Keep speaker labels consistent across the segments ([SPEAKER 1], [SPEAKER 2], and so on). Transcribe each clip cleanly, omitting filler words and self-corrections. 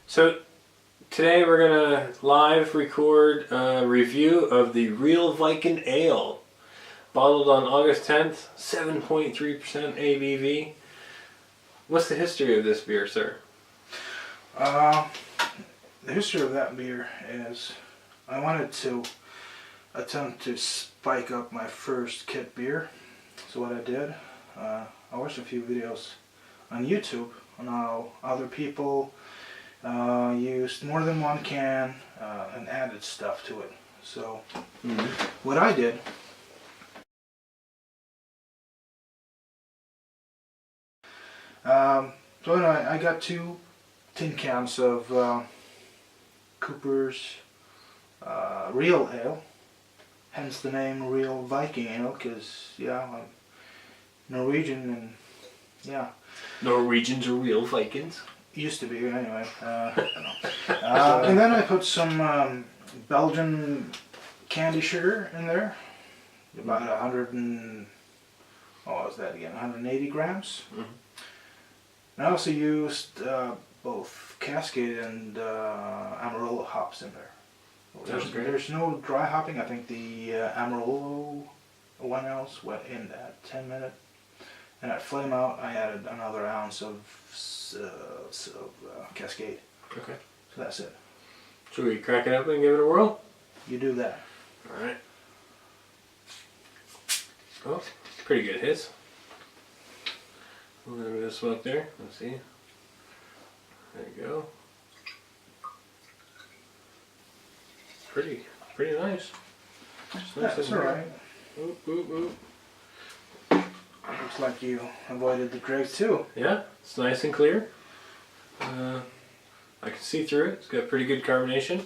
[SPEAKER 1] So today we're going to live record a review of the Real Viking Ale, bottled on August 10th, 7.3% ABV. What's the history of this beer, sir?
[SPEAKER 2] The history of that beer is I wanted to attempt to spike up my first kit beer. So what I did, I watched a few videos on YouTube on how other people used more than one can and added stuff to it. So what I did, so anyway, I got 2 tin cans of Cooper's Real Ale, hence the name Real Viking Ale, because I'm Norwegian and
[SPEAKER 1] Norwegians are real Vikings.
[SPEAKER 2] used to be anyway. And then I put some Belgian candy sugar in there, about 180 grams. And I also used both Cascade and Amarillo hops in there. There's no dry hopping. I think the Amarillo one ounce went in at 10 minutes. And at flame out, I added another ounce of Cascade.
[SPEAKER 1] Okay.
[SPEAKER 2] So that's it.
[SPEAKER 1] Should we crack it up and give it a whirl?
[SPEAKER 2] You do that.
[SPEAKER 1] Alright. Oh, pretty good hits. A little bit of smoke there. Let's see. There you go. Pretty nice.
[SPEAKER 2] That's alright.
[SPEAKER 1] Oop, oop, oop.
[SPEAKER 2] Looks like you avoided the dregs too.
[SPEAKER 1] Yeah, it's nice and clear. I can see through it. It's got pretty good carbonation.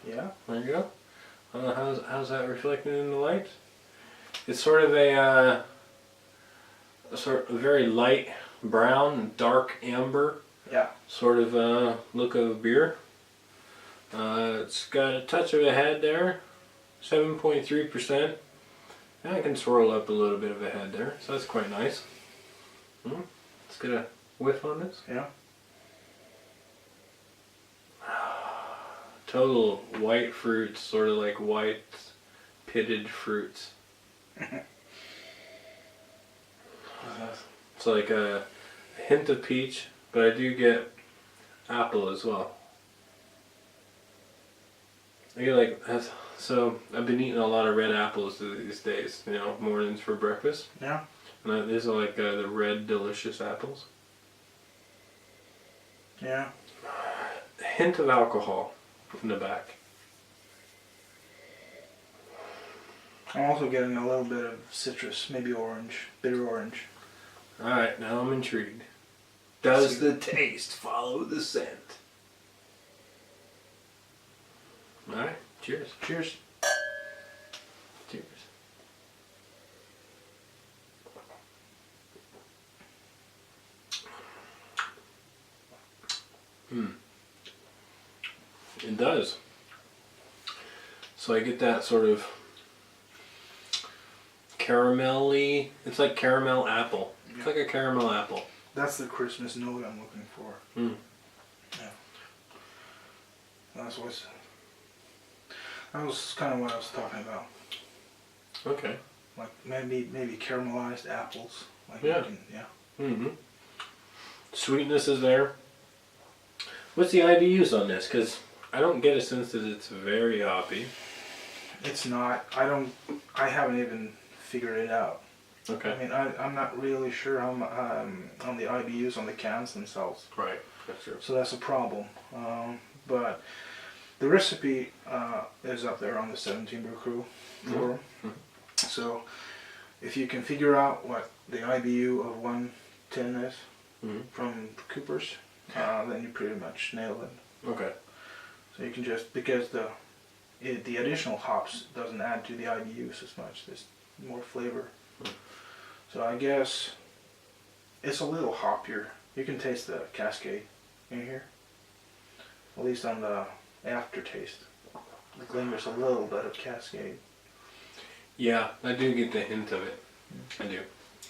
[SPEAKER 2] Yeah.
[SPEAKER 1] There you go. How's that reflecting in the light? It's sort of a very light brown, dark amber.
[SPEAKER 2] Yeah.
[SPEAKER 1] Sort of look of beer. It's got a touch of a head there, 7.3%. And I can swirl up a little bit of a head there, so that's quite nice. Let's get a whiff on this.
[SPEAKER 2] Yeah.
[SPEAKER 1] Total white fruits, sort of like white pitted fruits. It's like a hint of peach, but I do get apple as well. I get so I've been eating a lot of red apples these days, mornings for breakfast.
[SPEAKER 2] Yeah.
[SPEAKER 1] And these are like the red delicious apples.
[SPEAKER 2] Yeah.
[SPEAKER 1] A hint of alcohol in the back.
[SPEAKER 2] I'm also getting a little bit of citrus, maybe orange, bitter orange.
[SPEAKER 1] Alright, now I'm intrigued. Does the taste follow the scent? Alright, cheers.
[SPEAKER 2] Cheers.
[SPEAKER 1] Cheers. It does. So I get that sort of caramelly, it's like caramel apple. It's like a caramel apple.
[SPEAKER 2] That's the Christmas note I'm looking for. Yeah. That was kind of what I was talking about.
[SPEAKER 1] Okay.
[SPEAKER 2] Like maybe caramelized apples. Like
[SPEAKER 1] Yeah.
[SPEAKER 2] Yeah.
[SPEAKER 1] Sweetness is there. What's the IBUs on this? Because I don't get a sense that it's very hoppy.
[SPEAKER 2] It's not. I haven't even figured it out.
[SPEAKER 1] Okay.
[SPEAKER 2] I mean, I'm not really sure on the IBUs on the cans themselves.
[SPEAKER 1] Right. That's true.
[SPEAKER 2] So that's a problem. But the recipe is up there on the 17 Brew Crew forum. So if you can figure out what the IBU of one tin is from Cooper's, then you pretty much nail it.
[SPEAKER 1] Okay.
[SPEAKER 2] So you can just, because the additional hops doesn't add to the IBUs as much. There's more flavor. So I guess it's a little hoppier. You can taste the Cascade in here, at least on the aftertaste. It lingers a little bit of Cascade.
[SPEAKER 1] Yeah, I do get the hint of it. I do.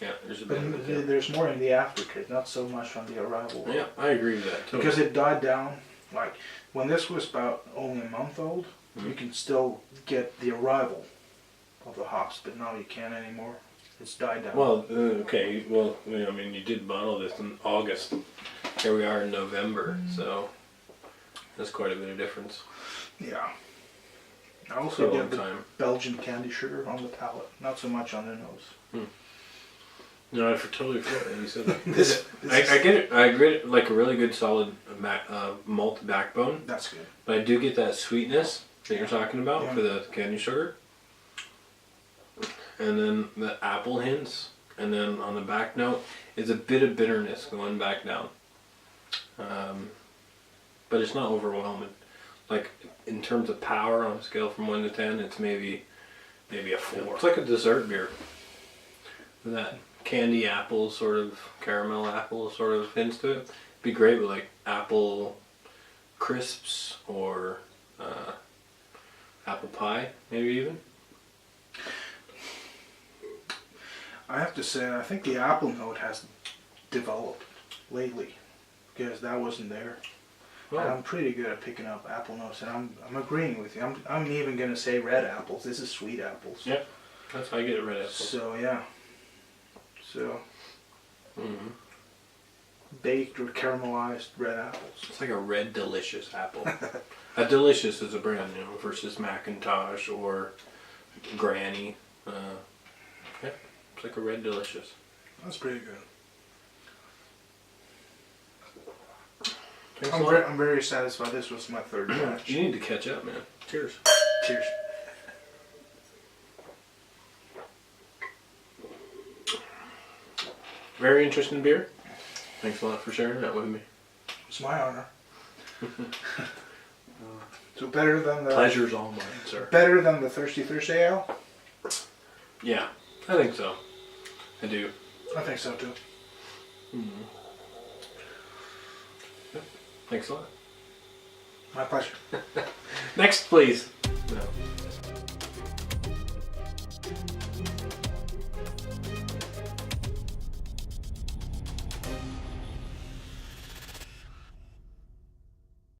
[SPEAKER 1] Yeah, there's a bit of it.
[SPEAKER 2] There's more in the aftertaste, not so much on the arrival.
[SPEAKER 1] Yeah, I agree with that. Totally.
[SPEAKER 2] Because it died down. Like when this was about only a month old, you can still get the arrival of the hops, but now you can't anymore. It's died down.
[SPEAKER 1] Well, okay. Well, I mean, you did bottle this in August. Here we are in November, so that's quite a bit of difference.
[SPEAKER 2] Yeah. I
[SPEAKER 1] For
[SPEAKER 2] also
[SPEAKER 1] a long
[SPEAKER 2] get the
[SPEAKER 1] time.
[SPEAKER 2] Belgian candy sugar on the palate, not so much on the nose.
[SPEAKER 1] No, I totally forgot that you said that.
[SPEAKER 2] This
[SPEAKER 1] I get it. I get it like a really good solid malt backbone,
[SPEAKER 2] That's good.
[SPEAKER 1] but I do get that sweetness that you're talking about
[SPEAKER 2] Yeah.
[SPEAKER 1] for the candy sugar, and then the apple hints, and then on the back note is a bit of bitterness going back down, but it's not overwhelming. Like in terms of power on a scale from 1 to 10, it's maybe a 4. It's like a dessert beer. That candy apple sort of caramel apple sort of hints to it. Be great with like apple crisps or apple pie, maybe even.
[SPEAKER 2] I have to say, I think the apple note has developed lately, because that wasn't there. And I'm pretty good at picking up apple notes, and I'm agreeing with you. I'm even gonna say red apples. This is sweet apples.
[SPEAKER 1] Yeah, that's how I get red apple.
[SPEAKER 2] So yeah. So
[SPEAKER 1] Mm-hmm.
[SPEAKER 2] baked or caramelized red apples.
[SPEAKER 1] It's like a red delicious apple. A delicious is a brand, versus Macintosh or Granny. Yeah, it's like a red delicious.
[SPEAKER 2] That's pretty good.
[SPEAKER 1] Thanks a
[SPEAKER 2] I'm
[SPEAKER 1] lot.
[SPEAKER 2] very satisfied. This was my third batch.
[SPEAKER 1] You need to catch up, man. Cheers.
[SPEAKER 2] Cheers.
[SPEAKER 1] Very interesting beer. Thanks a lot for sharing that with me.
[SPEAKER 2] It's my honor. So better than the
[SPEAKER 1] Pleasure's all mine, sir.
[SPEAKER 2] better than the Thirsty Thursday Ale?
[SPEAKER 1] Yeah, I think so. I do.
[SPEAKER 2] I think so too.
[SPEAKER 1] Thanks a lot.
[SPEAKER 2] My pleasure.
[SPEAKER 1] Next, please. No.